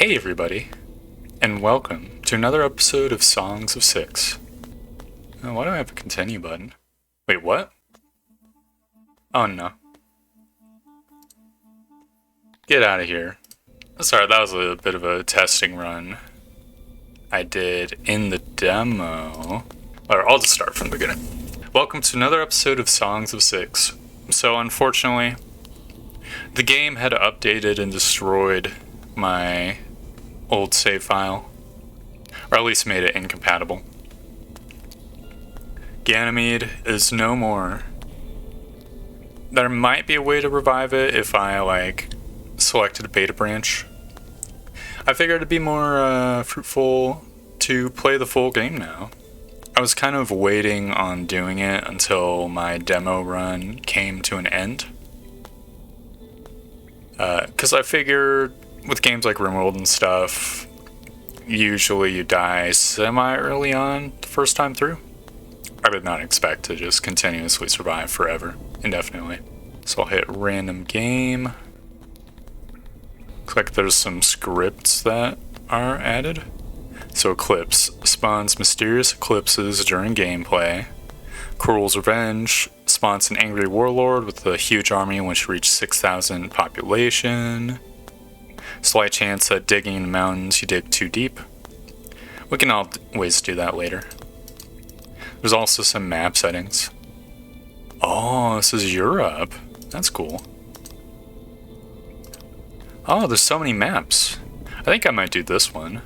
Hey everybody, and welcome to another episode of Songs of Six. Why do I have a continue button? Wait, what? Oh no. Get out of here. Sorry, that was a bit of a testing run I did in the demo. Or I'll just start from the beginning. Welcome to another episode of Songs of Six. So unfortunately, the game had updated and destroyed my old save file, or at least made it incompatible. Ganamede is no more. There might be a way to revive it if I selected a beta branch. I figured it'd be more fruitful to play the full game now. I was kind of waiting on doing it until my demo run came to an end. Because I figured with games like RimWorld and stuff, usually you die semi-early on the first time through. I did not expect to just continuously survive forever, indefinitely. So I'll hit random game. Looks like there's some scripts that are added. So Eclipse spawns mysterious eclipses during gameplay. Cruel's Revenge spawns an angry warlord with a huge army which reached 6,000 population. Slight chance that digging in the mountains you dig too deep. We can always do that later. There's also some map settings. Oh, this is Europe. That's cool. Oh, there's so many maps. I think I might do this one.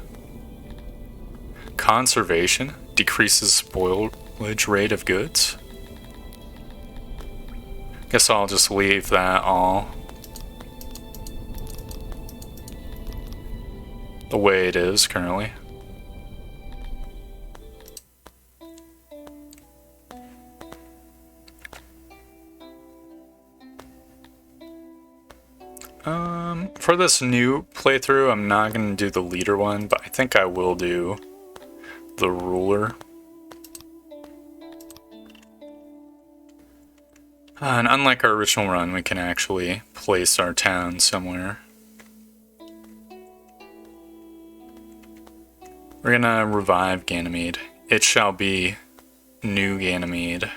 Conservation decreases spoilage rate of goods. Guess I'll just leave that all the way it is currently. For this new playthrough, I'm not going to do the leader one, but I think I will do the ruler. And unlike our original run, we can actually place our town somewhere. We're gonna revive Ganamede. It shall be new Ganamede.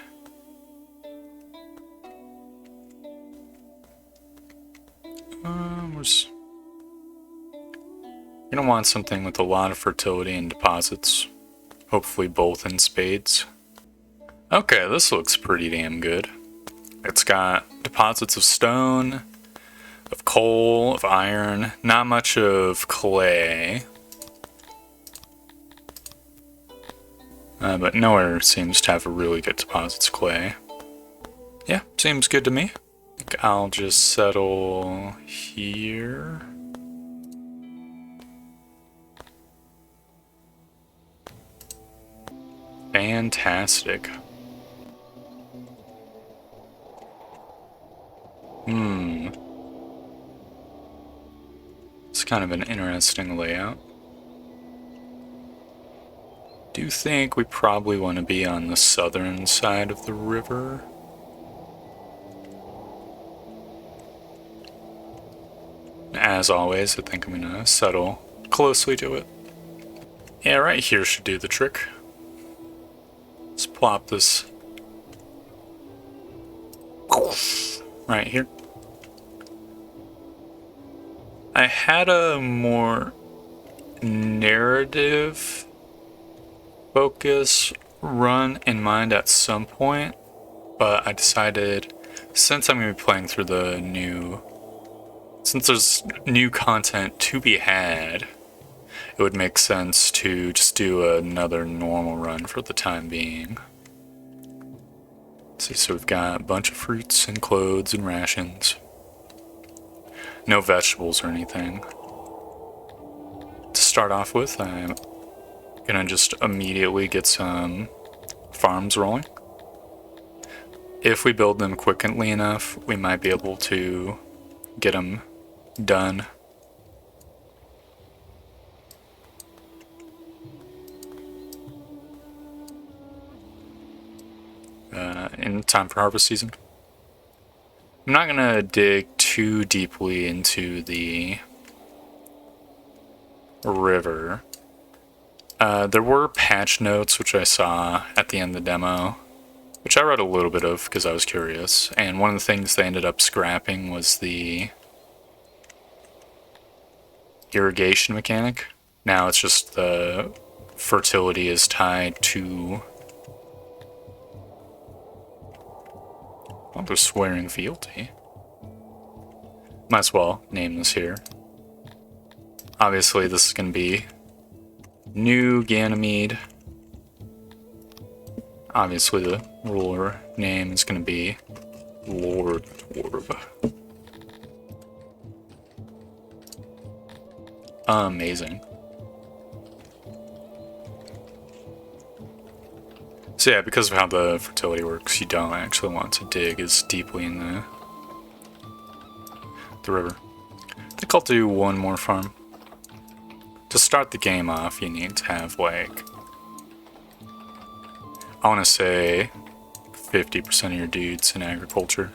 You're gonna want something with a lot of fertility and deposits. Hopefully both in spades. Okay, this looks pretty damn good. It's got deposits of stone, of coal, of iron, not much of clay. But nowhere seems to have a really good deposits of clay. Yeah, seems good to me. I'll just settle here. Fantastic. It's kind of an interesting layout. Do think we probably want to be on the southern side of the river. As always, I think I'm gonna settle closely to it. Yeah, right here should do the trick. Let's plop this right here. I had a more narrative focus run in mind at some point, but I decided since I'm going to be playing through since there's new content to be had, it would make sense to just do another normal run for the time being. Let's see, so we've got a bunch of fruits and clothes and rations. No vegetables or anything. To start off with, I'm gonna just immediately get some farms rolling. If we build them quickly enough, we might be able to get them done. In time for harvest season. I'm not gonna dig too deeply into the river. There were patch notes which I saw at the end of the demo, which I read a little bit of because I was curious, and one of the things they ended up scrapping was the irrigation mechanic. Now it's just the fertility is tied to the swearing fealty. Might as well name this here. Obviously this is going to be New Ganamede. Obviously the ruler name is going to be Lord Dwarf. Amazing. So yeah, because of how the fertility works, you don't actually want to dig as deeply in the river. I think I'll do one more farm. To start the game off, you need to have like, I want to say 50% of your dudes in agriculture.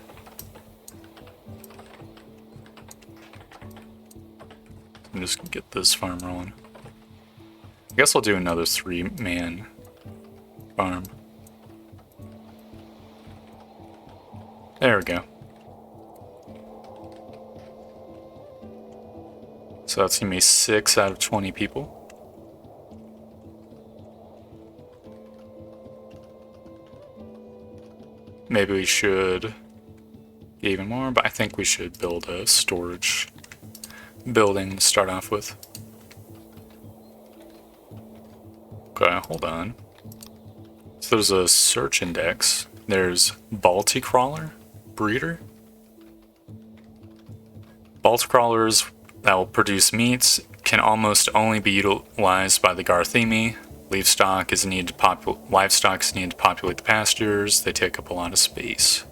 I'm just gonna get this farm rolling. I guess I'll do another 3-man farm. There we go. So that's gonna be 6 out of 20 people. Maybe we should get even more, but I think we should build a storage building to start off with. Okay, hold on. So there's a search index. There's Balticrawler breeder. Balticrawlers that will produce meats can almost only be utilized by the Garthemi. Livestock is needed to populate the pastures. They take up a lot of space.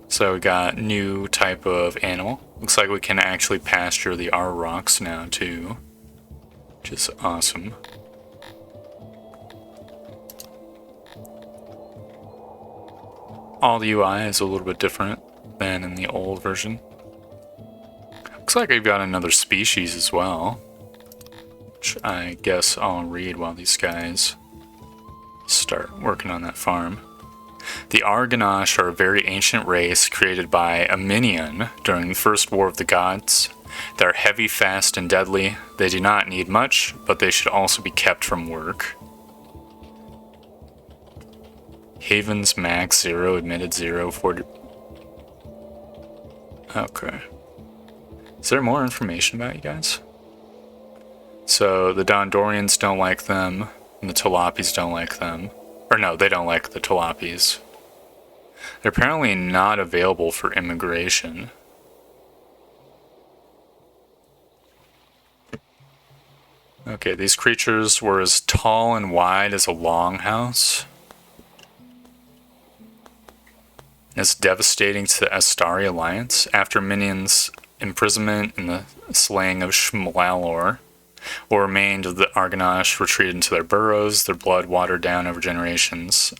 So we got new type of animal. Looks like we can actually pasture the rocks now too, which is awesome. All the UI is a little bit different than in the old version. Looks like I've got another species as well, which I guess I'll read while these guys start working on that farm. The Argonash are a very ancient race created by a minion during the First War of the Gods. They're heavy, fast, and deadly. They do not need much, but they should also be kept from work. Haven's max 0, admitted 0, 40. Okay. Is there more information about you guys? So the Dondorians don't like them, and the Tilapis don't like them. Or no, they don't like the Tilapis. They're apparently not available for immigration. Okay, these creatures were as tall and wide as a longhouse. It's devastating to the Astari Alliance. After Minion's imprisonment and the slaying of Shmlalor, what remained of the Argonash retreated into their burrows, their blood watered down over generations,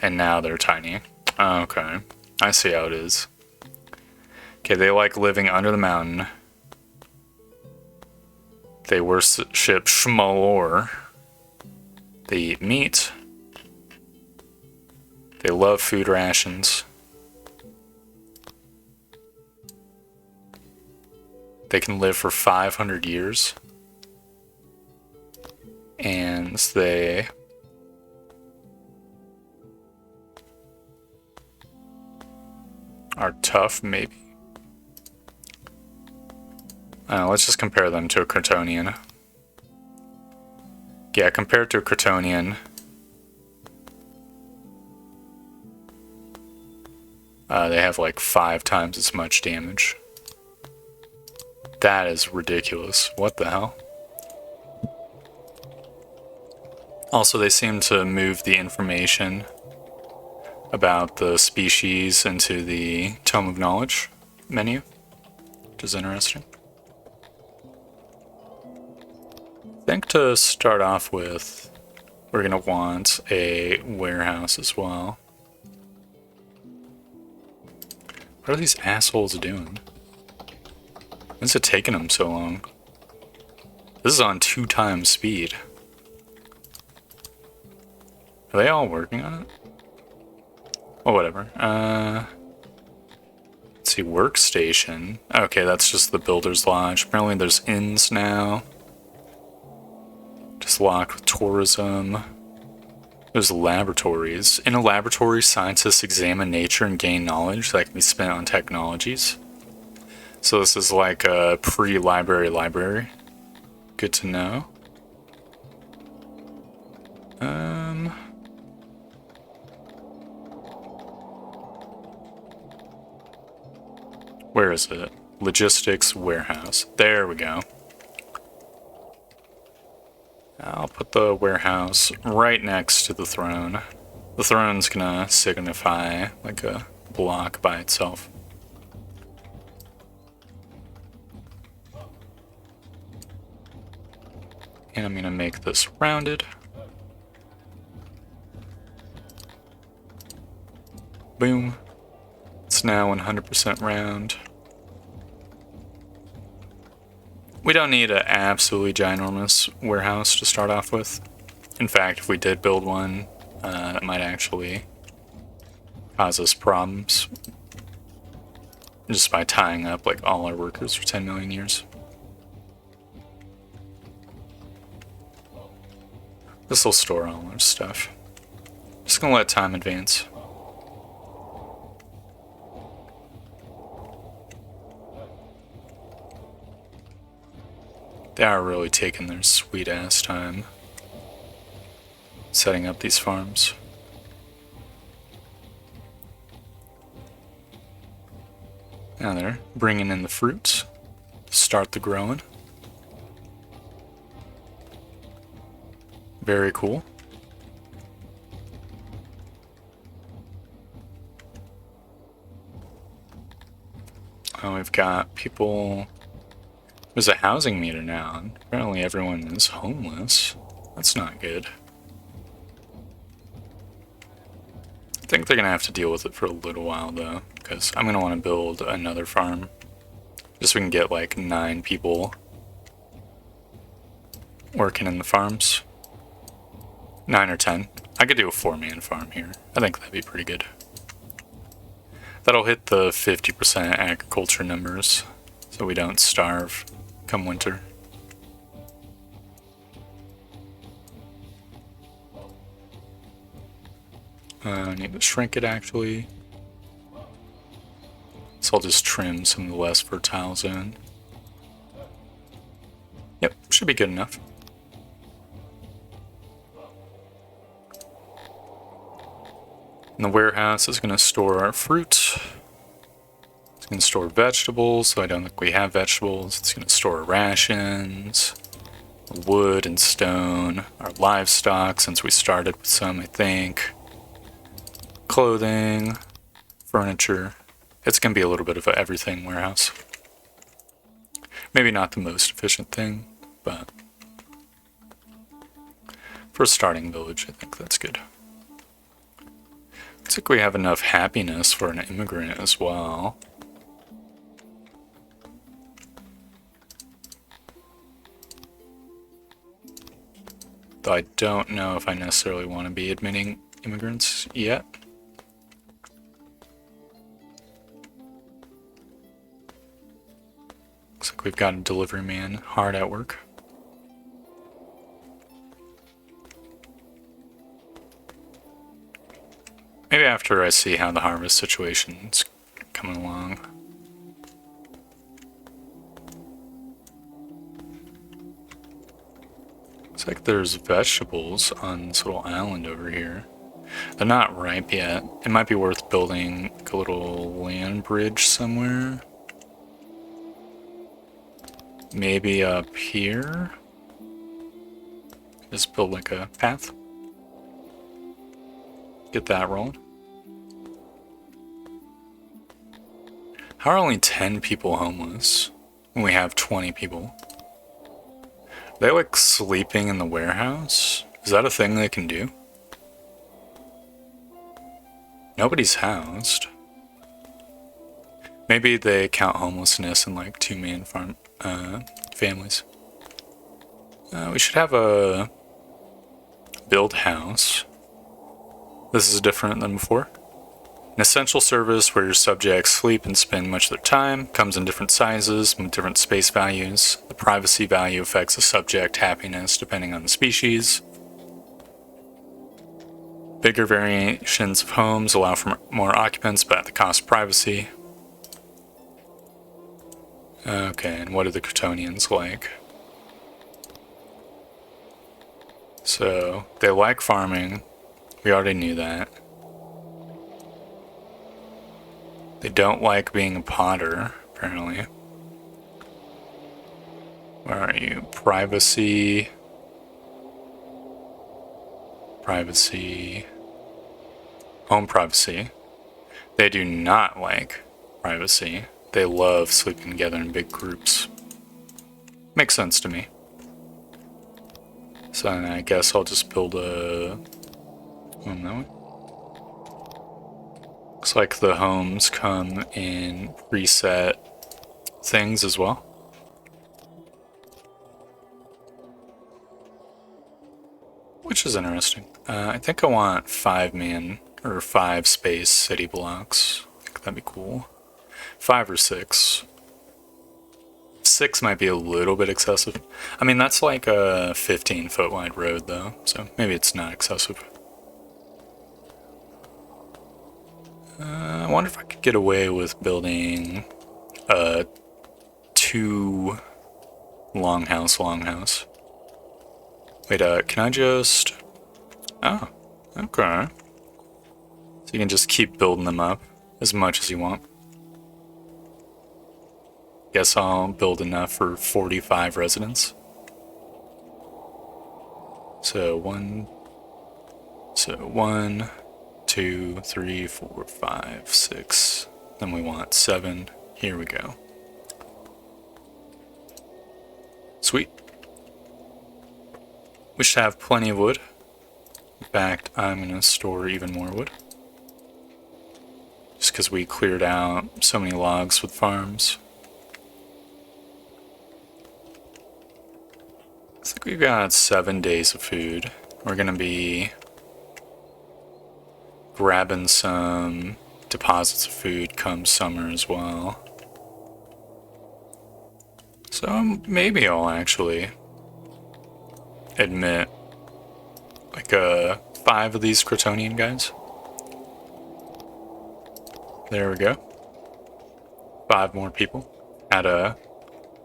and now they're tiny. Okay, I see how it is. Okay, they like living under the mountain. They worship Shmlalor. They eat meat. They love food rations. They can live for 500 years. And they are tough, maybe. Let's just compare them to a Crotonian. Yeah, compared to a Crotonian, they have like 5 times as much damage. That is ridiculous. What the hell? Also, they seem to move the information about the species into the Tome of Knowledge menu, which is interesting. I think to start off with, we're going to want a warehouse as well. What are these assholes doing? Why is it taking them so long? This is on 2 times speed. Are they all working on it? Oh, whatever. Let's see, workstation. Okay, that's just the builder's lodge. Apparently there's inns now. Just locked with tourism. There's laboratories. In a laboratory, scientists examine nature and gain knowledge that can be spent on technologies. So this is like a pre-library library. Good to know. Where is it? Logistics warehouse. There we go. I'll put the warehouse right next to the throne. The throne's gonna signify like a block by itself. And I'm gonna make this rounded. Boom. It's now 100% round. We don't need an absolutely ginormous warehouse to start off with. In fact, if we did build one, that might actually cause us problems. Just by tying up like all our workers for 10 million years. This will store all our stuff. Just gonna let time advance. They are really taking their sweet ass time setting up these farms. Now they're bringing in the fruits to start the growing. Very cool. Oh, we've got people. There's a housing meter now, and apparently everyone is homeless. That's not good. I think they're gonna have to deal with it for a little while though, because I'm gonna want to build another farm. Just so we can get like 9 people working in the farms. 9 or 10. I could do a 4-man farm here. I think that'd be pretty good. That'll hit the 50% agriculture numbers, so we don't starve come winter. I need to shrink it actually. So I'll just trim some of the less fertile zone. Yep, should be good enough. And the warehouse is going to store our fruit. It's going to store vegetables, so I don't think we have vegetables. It's going to store rations, wood and stone, our livestock, since we started with some, I think. Clothing, furniture. It's going to be a little bit of an everything warehouse. Maybe not the most efficient thing, but for a starting village, I think that's good. Looks like we have enough happiness for an immigrant as well. Though I don't know if I necessarily want to be admitting immigrants yet. Looks like we've got a delivery man hard at work. Maybe after I see how the harvest situation's coming along. Looks like there's vegetables on this little island over here. They're not ripe yet. It might be worth building like a little land bridge somewhere. Maybe up here. Just build like a path. Get that rolling. How are only 10 people homeless when we have 20 people? Are they like sleeping in the warehouse? Is that a thing they can do? Nobody's housed. Maybe they count homelessness in like 2-man farm families. We should have a build house. This is different than before. An essential service where your subjects sleep and spend much of their time. Comes in different sizes with different space values. The privacy value affects the subject happiness depending on the species. Bigger variations of homes allow for more occupants, but at the cost of privacy. Okay, and what are the Kryptonians like? So, they like farming. We already knew that. They don't like being a potter, apparently. Where are you? Privacy. Privacy. Home privacy. They do not like privacy. They love sleeping together in big groups. Makes sense to me. So I guess I'll just build a... that way. Looks like the homes come in preset things as well. Which is interesting. I think I want 5-man or 5 space city blocks. I think that'd be cool. 5 or 6. 6 might be a little bit excessive. I mean, that's like a 15-foot wide road though, so maybe it's not excessive. I wonder if I could get away with building a 2 longhouse. Wait, can I just... Oh, okay. So you can just keep building them up as much as you want. Guess I'll build enough for 45 residents. So 1, 2, 3, 4, 5, 6. Then we want 7. Here we go. Sweet. We should have plenty of wood. In fact, I'm going to store even more wood. Just because we cleared out so many logs with farms. Looks like we've got 7 days of food. We're going to be grabbing some deposits of food come summer as well. So maybe I'll actually admit like 5 of these Kryptonian guys. There we go. 5 more people at a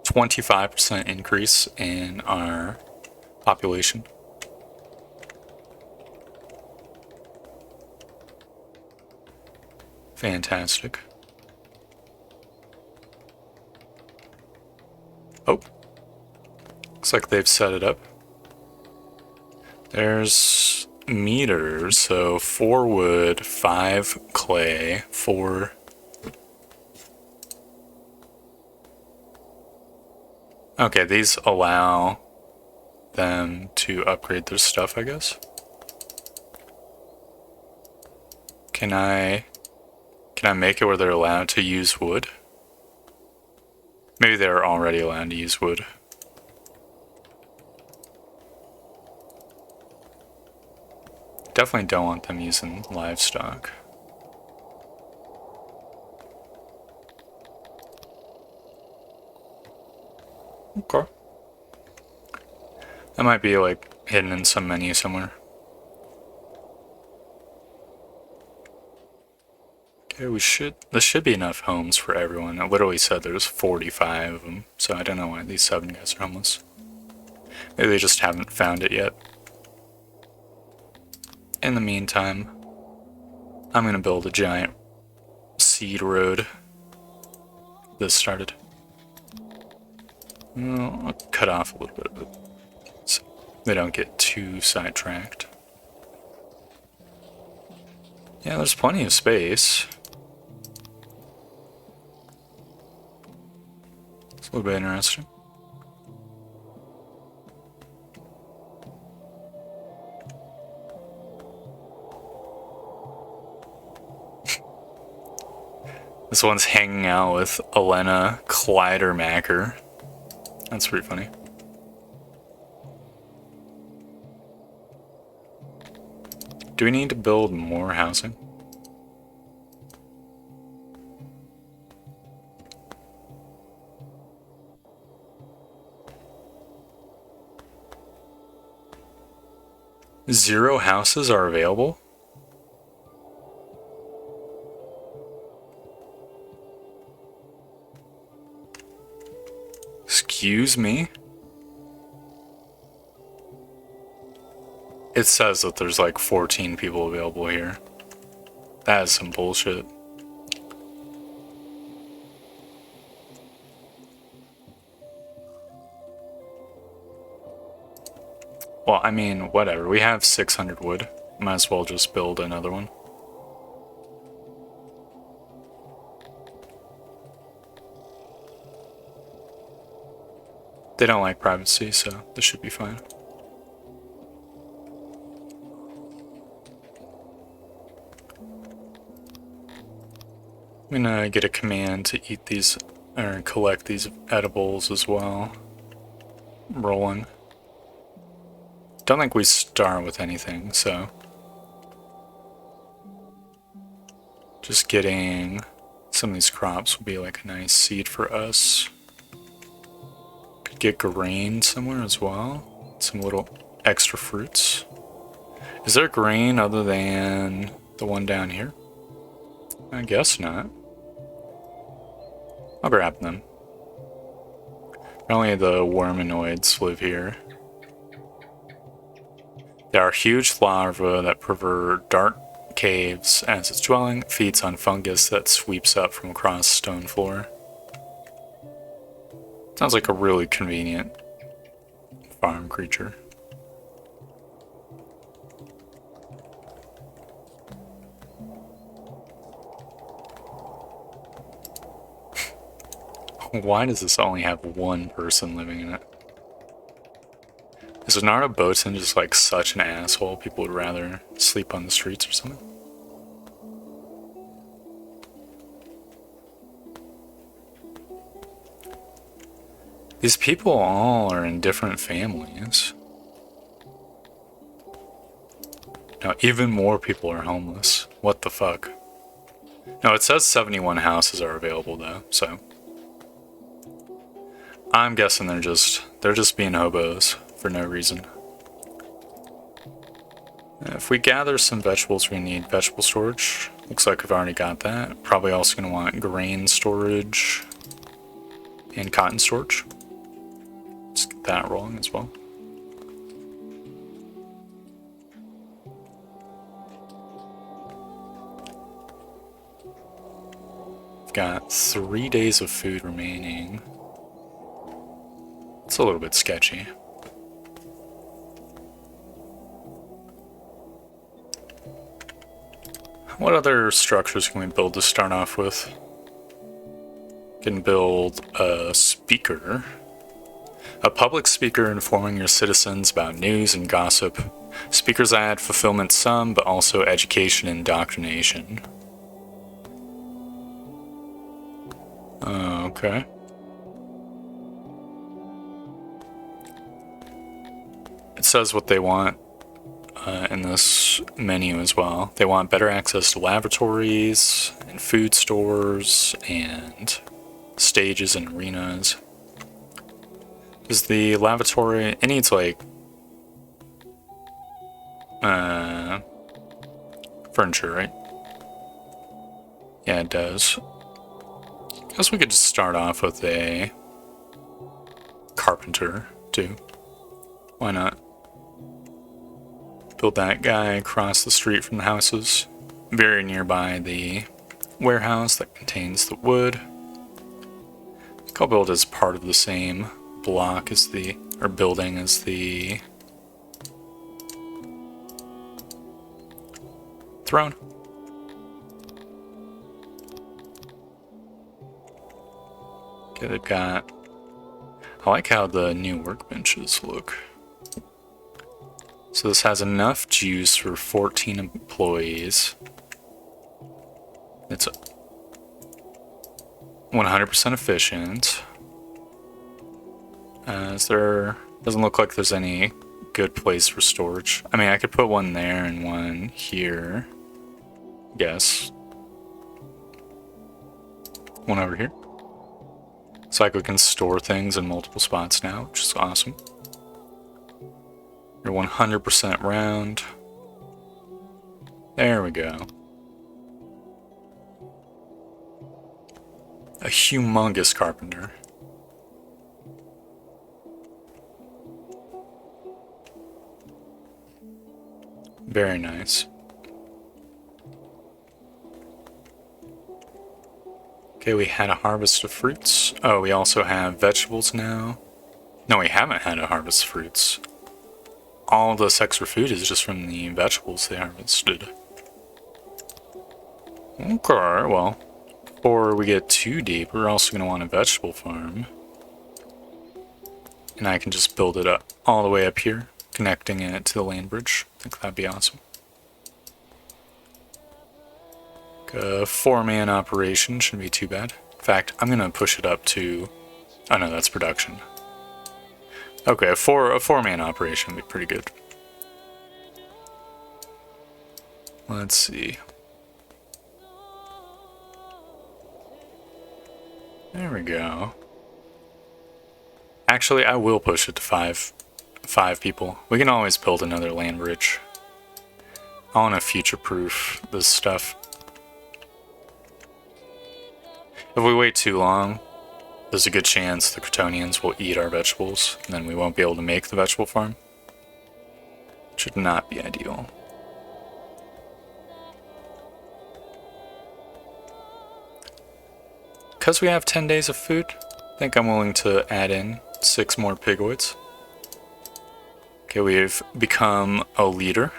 25% increase in our population. Fantastic. Oh, looks like they've set it up. There's meters, so 4 wood, 5 clay, 4... Okay, these allow them to upgrade their stuff, I guess. Can I make it where they're allowed to use wood? Maybe they're already allowed to use wood. Definitely don't want them using livestock. Okay. That might be like hidden in some menu somewhere. Okay, this should be enough homes for everyone. It literally said there's 45 of them, so I don't know why these 7 guys are homeless. Maybe they just haven't found it yet. In the meantime, I'm gonna build a giant seed road. This started. I'll cut off a little bit of it so they don't get too sidetracked. Yeah, there's plenty of space. It's a little bit interesting. This one's hanging out with Elena Kleidermacher. That's pretty funny. Do we need to build more housing? Zero houses are available? Excuse me? It says that there's like 14 people available here. That is some bullshit. Well, I mean, whatever. We have 600 wood. Might as well just build another one. They don't like privacy, so this should be fine. I'm gonna get a command to eat these, or collect these edibles as well. Rolling. Don't think we start with anything, so. Just getting some of these crops will be like a nice seed for us. Could get grain somewhere as well. Some little extra fruits. Is there grain other than the one down here? I guess not. I'll grab them. Only the worminoids live here. There are huge larvae that prefer dark caves as its dwelling, feeds on fungus that sweeps up from across stone floor. Sounds like a really convenient farm creature. Why does this only have one person living in it? Is Narda Boatswain just like such an asshole? People would rather sleep on the streets or something? These people all are in different families. Now even more people are homeless. What the fuck? No, it says 71 houses are available though, so. I'm guessing they're just being hobos for no reason. If we gather some vegetables, we need vegetable storage. Looks like we've already got that. Probably also going to want grain storage and cotton storage. Let's get that rolling as well. We've got 3 days of food remaining. It's a little bit sketchy. What other structures can we build to start off with? Can build a speaker. A public speaker informing your citizens about news and gossip. Speakers add fulfillment some, but also education and indoctrination. Okay. It says what they want in this menu as well. They want better access to laboratories and food stores and stages and arenas. Does the lavatory... It needs like... furniture, right? Yeah, it does. Guess we could just start off with a carpenter, too. Why not? Build that guy across the street from the houses, very nearby the warehouse that contains the wood. I'll build as part of the same block as the, or building as the throne. Okay, they've got, I like how the new workbenches look. So this has enough juice for 14 employees. It's 100% efficient. Doesn't look like there's any good place for storage. I mean, I could put one there and one here. Yes. One over here. So like we can store things in multiple spots now, which is awesome. You're 100% round. There we go. A humongous carpenter. Very nice. Okay, we had a harvest of fruits. Oh, we also have vegetables now. No, we haven't had a harvest of fruits. All this extra food is just from the vegetables they harvested. Okay, well, before we get too deep, we're also going to want a vegetable farm. And I can just build it up all the way up here, connecting it to the land bridge. I think that'd be awesome. A 4-man operation shouldn't be too bad. In fact, I'm going to push it up to... Oh no, that's production. Okay, a 4-man operation would be pretty good. Let's see. There we go. Actually, I will push it to five people. We can always build another land bridge. I want to future-proof this stuff. If we wait too long, there's a good chance the Crotonians will eat our vegetables, and then we won't be able to make the vegetable farm. Should not be ideal. Because we have 10 days of food, I think I'm willing to add in 6 more pigoids. Okay, we've become a leader.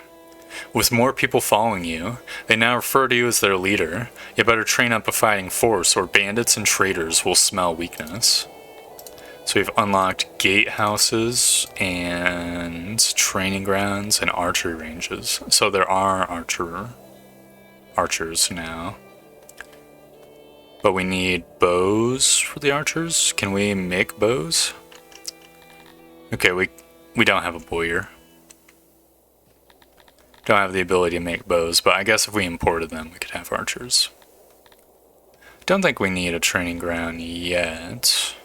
With more people following you, they now refer to you as their leader. You better train up a fighting force or bandits and traitors will smell weakness. So we've unlocked gatehouses and training grounds and archery ranges. So there are archers now. But we need bows for the archers. Can we make bows? Okay, we don't have a bowyer. Don't have the ability to make bows, but I guess if we imported them, we could have archers. Don't think we need a training ground yet.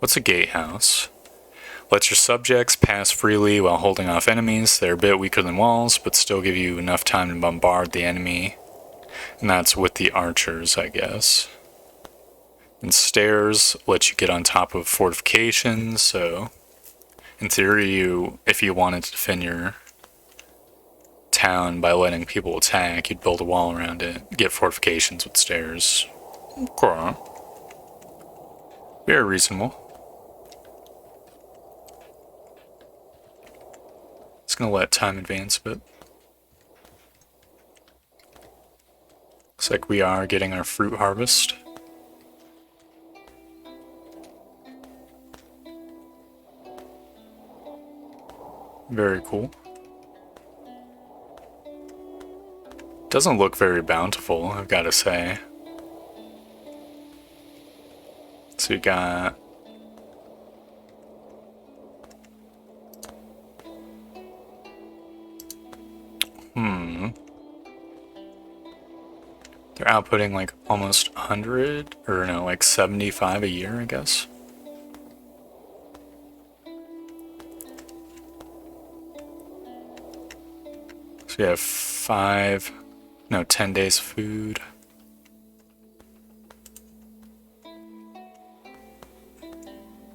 What's a gatehouse? Lets your subjects pass freely while holding off enemies. They're a bit weaker than walls, but still give you enough time to bombard the enemy. And that's with the archers, I guess. And stairs let you get on top of fortifications, so in theory, if you wanted to defend your town by letting people attack, you'd build a wall around it, get fortifications with stairs. Okay. Very reasonable. Just gonna let time advance a bit. Looks like we are getting our fruit harvest. Very cool. Doesn't look very bountiful, I've got to say. So we got... They're outputting like almost 100, or no, like 75 a year, I guess. So we have 10 days of food.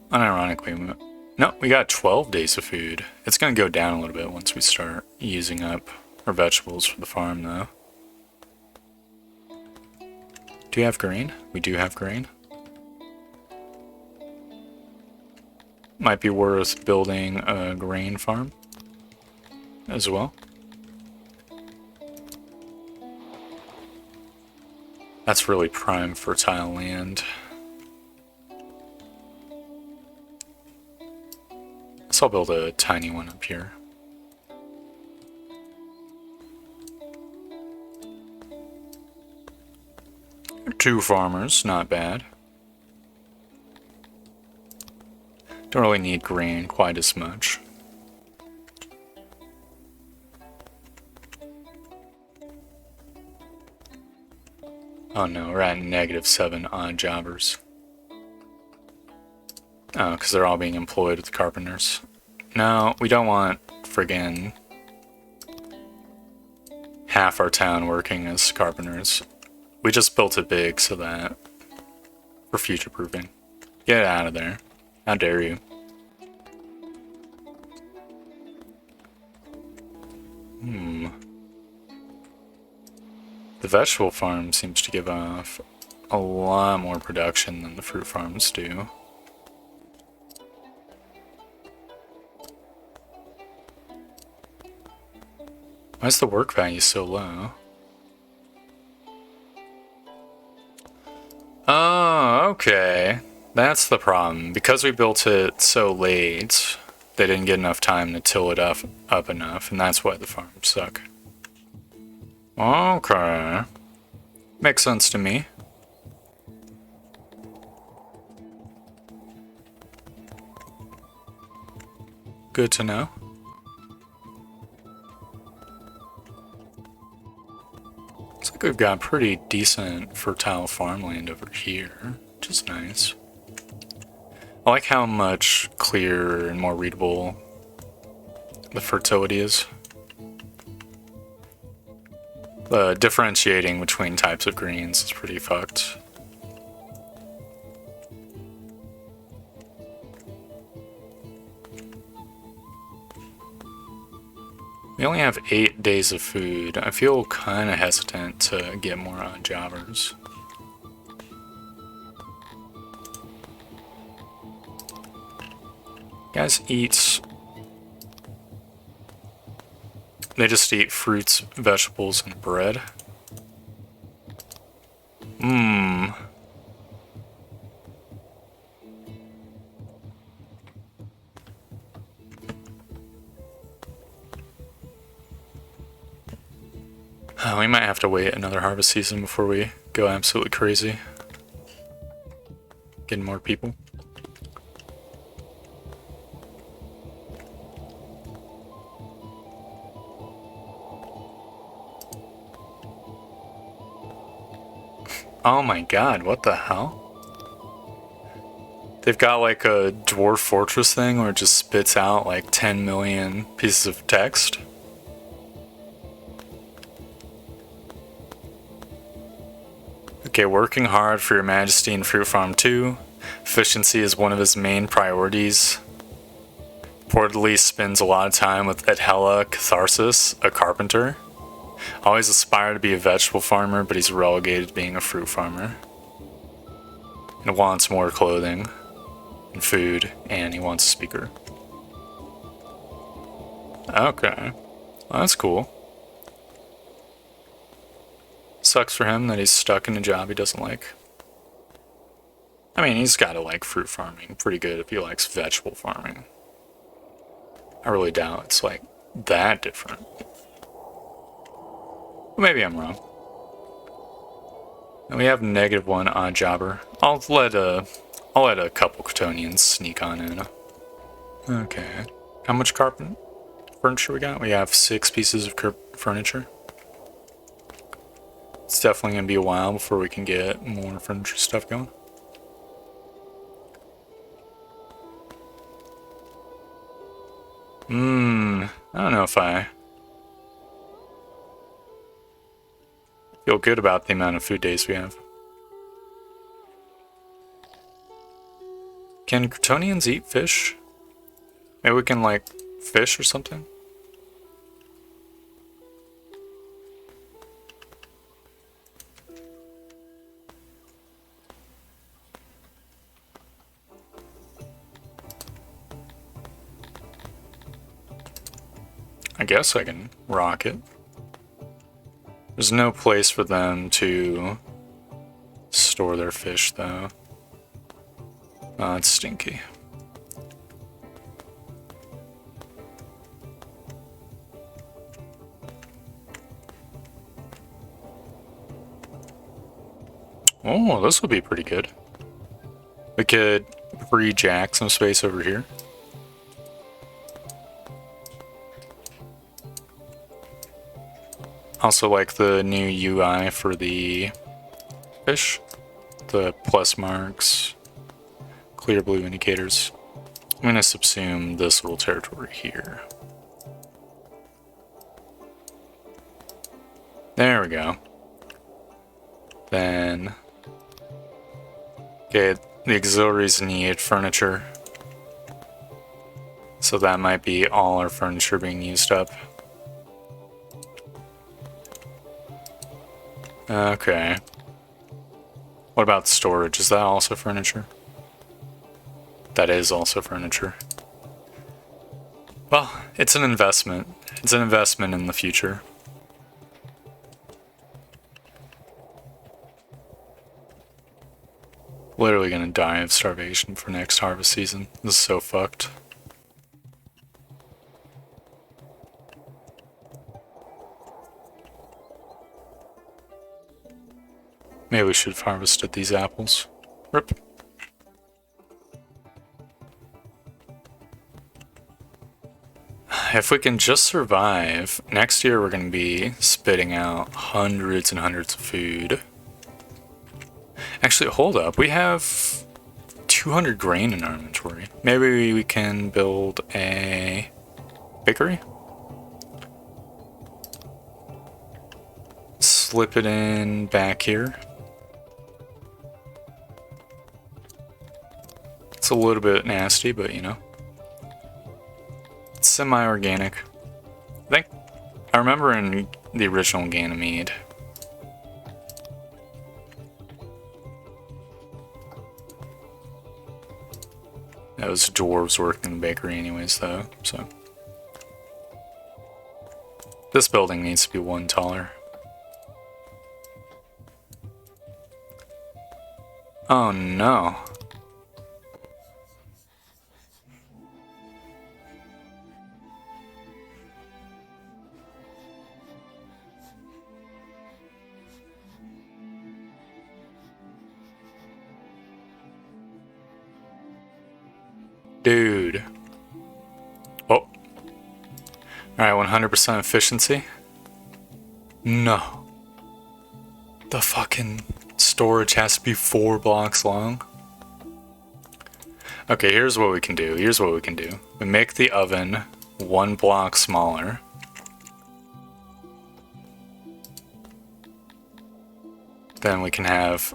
Unironically, no, we got 12 days of food. It's gonna go down a little bit once we start using up our vegetables for the farm, though. Do you have grain? We do have grain. Might be worth building a grain farm as well. That's really prime fertile land. So I'll build a tiny one up here. Two farmers, not bad. Don't really need grain quite as much. Oh no, we're at -7 odd jobbers. Oh, because they're all being employed with carpenters. No, we don't want friggin' half our town working as carpenters. We just built it big so that for future proofing. Get out of there. How dare you? The vegetable farm seems to give off a lot more production than the fruit farms do. Why is the work value so low? Oh, okay. That's the problem. Because we built it so late, they didn't get enough time to till it up enough, and that's why the farms suck. Okay. Makes sense to me. Good to know. Looks like we've got pretty decent fertile farmland over here, which is nice. I like how much clearer and more readable the fertility is. The differentiating between types of greens is pretty fucked. We only have 8 days of food. I feel kind of hesitant to get more on jobbers. Guys eat... They just eat fruits, vegetables, and bread. Mmm. We might have to wait another harvest season before we go absolutely crazy. Getting more people. Oh my god, what the hell? They've got like a dwarf fortress thing where it just spits out like 10 million pieces of text. Okay, working hard for your majesty in Fruit Farm 2. Efficiency is one of his main priorities. Reportedly spends a lot of time with Edhella Catharsis, a carpenter. Always aspired to be a vegetable farmer, but he's relegated to being a fruit farmer. And wants more clothing and food, and he wants a speaker. Okay, well, that's cool. Sucks for him that he's stuck in a job he doesn't like. I mean, he's gotta like fruit farming pretty good if he likes vegetable farming. I really doubt it's like that different. Maybe I'm wrong. And we have -1 odd jobber. I'll let a couple Cretonians sneak on in. Okay. How much carpet furniture we got? We have 6 pieces of furniture. It's definitely gonna be a while before we can get more furniture stuff going. I don't know if I feel good about the amount of food days we have. Can Cretonians eat fish? Maybe we can, like, fish or something? I guess I can rock it. There's no place for them to store their fish, though. Oh, it's stinky. Oh, this would be pretty good. We could free Jack some space over here. Also like the new UI for the ish. The plus marks, clear blue indicators. I'm going to subsume this little territory here. There we go. Then, okay, the auxiliaries need furniture. So that might be all our furniture being used up. Okay. What about storage? Is that also furniture? That is also furniture. Well, it's an investment. It's an investment in the future. Literally gonna die of starvation for next harvest season. This is so fucked. Maybe we should have harvested these apples. Rip. If we can just survive, next year we're going to be spitting out hundreds and hundreds of food. Actually, hold up. We have 200 grain in our inventory. Maybe we can build a bakery? Slip it in back here. It's a little bit nasty, but you know. It's semi-organic. I remember in the original Ganamede. Those dwarves working in the bakery anyways though, so. This building needs to be one taller. Oh no. Dude. Oh. Alright, 100% efficiency. No. The fucking storage has to be 4 blocks long. Okay, here's what we can do. We make the oven 1 block smaller. Then we can have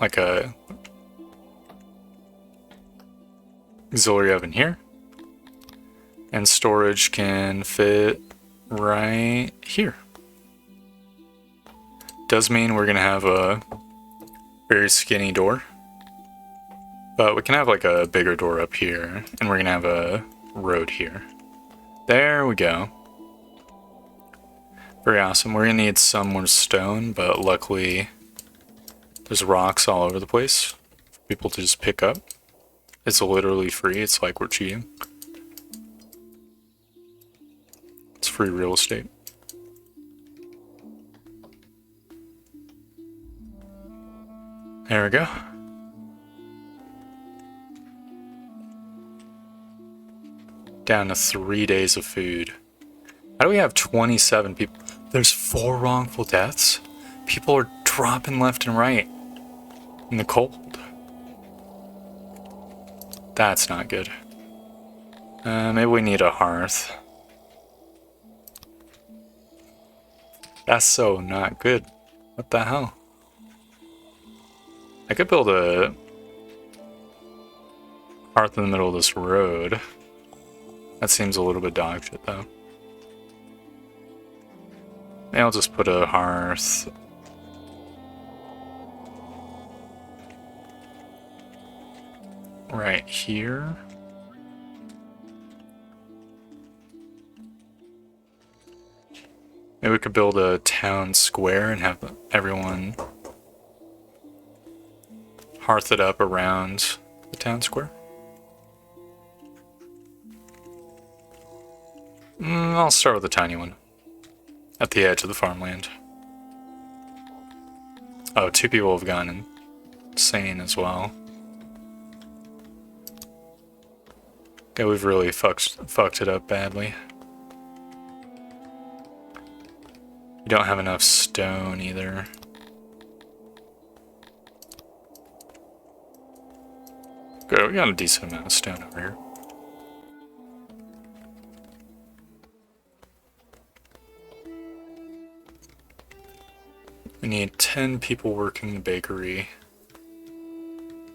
like a auxiliary oven here, and storage can fit right here. Does mean we're gonna have a very skinny door, but we can have like a bigger door up here, and we're gonna have a road here. There we go. Very awesome. We're gonna need some more stone, but luckily there's rocks all over the place for people to just pick up. It's literally free. It's like we're cheating. It's free real estate. There we go. Down to 3 days of food. How do we have 27 people? There's 4 wrongful deaths? People are dropping left and right in the cold. That's not good. Maybe we need a hearth. That's so not good. What the hell? I could build a hearth in the middle of this road. That seems a little bit dog shit though. Maybe I'll just put a hearth right here. Maybe we could build a town square and have everyone hearth it up around the town square. I'll start with a tiny one at the edge of the farmland. Oh, 2 people have gone insane as well. Okay, we've really fucked it up badly. We don't have enough stone either. Okay, we got a decent amount of stone over here. We need 10 people working the bakery.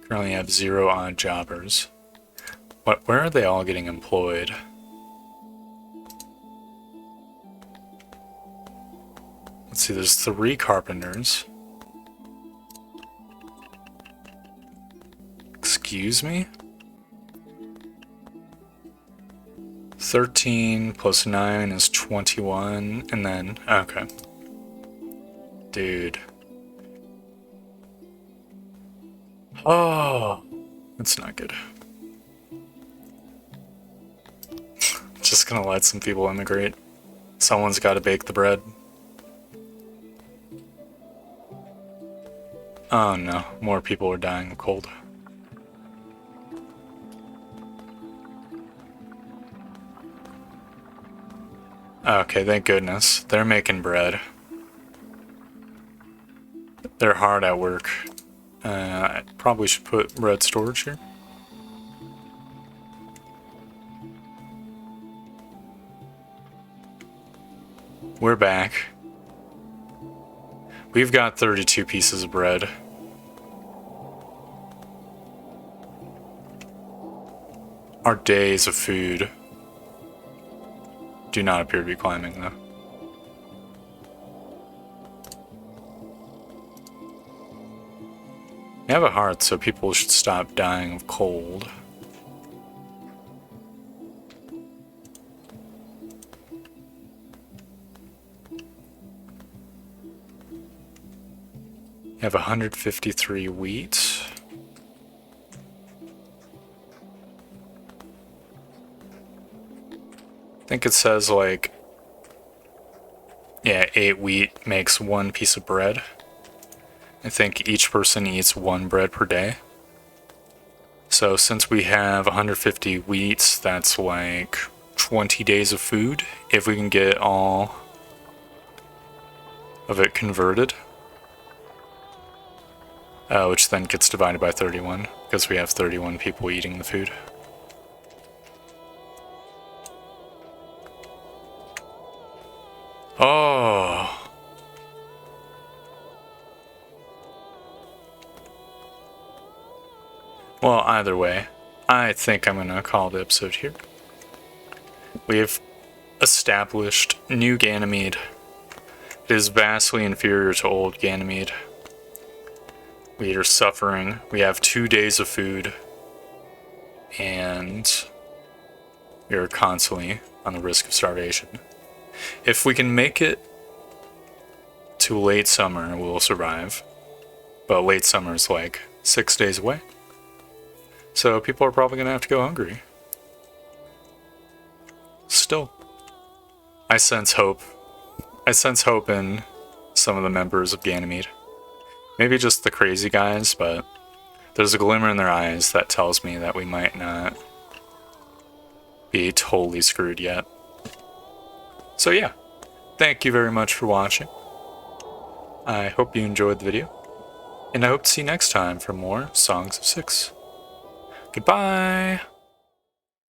Currently have 0 odd jobbers. Where are they all getting employed? Let's see, there's 3 carpenters. Excuse me? 13 plus 9 is 21, and then, okay. Dude. Oh, that's not good. Just gonna let some people immigrate. Someone's gotta bake the bread. Oh no, more people are dying of cold. Okay, thank goodness. They're making bread. They're hard at work. I probably should put bread storage here. We're back. We've got 32 pieces of bread. Our days of food do not appear to be climbing, though. We have a heart, so people should stop dying of cold. We have 153 wheat. I think it says like, yeah, 8 wheat makes 1 piece of bread. I think each person eats 1 bread per day. So since we have 150 wheats, that's like 20 days of food if we can get all of it converted. Which then gets divided by 31 because we have 31 people eating the food. Oh. Well, either way, I think I'm gonna call the episode here. We've established new Ganamede. It is vastly inferior to old Ganamede. We are suffering. We have 2 days of food. And we are constantly on the risk of starvation. If we can make it to late summer, we'll survive. But late summer is like 6 days away. So people are probably going to have to go hungry. Still, I sense hope. I sense hope in some of the members of Ganymede. Maybe just the crazy guys, but there's a glimmer in their eyes that tells me that we might not be totally screwed yet. So yeah, thank you very much for watching. I hope you enjoyed the video, and I hope to see you next time for more Songs of Six. Goodbye!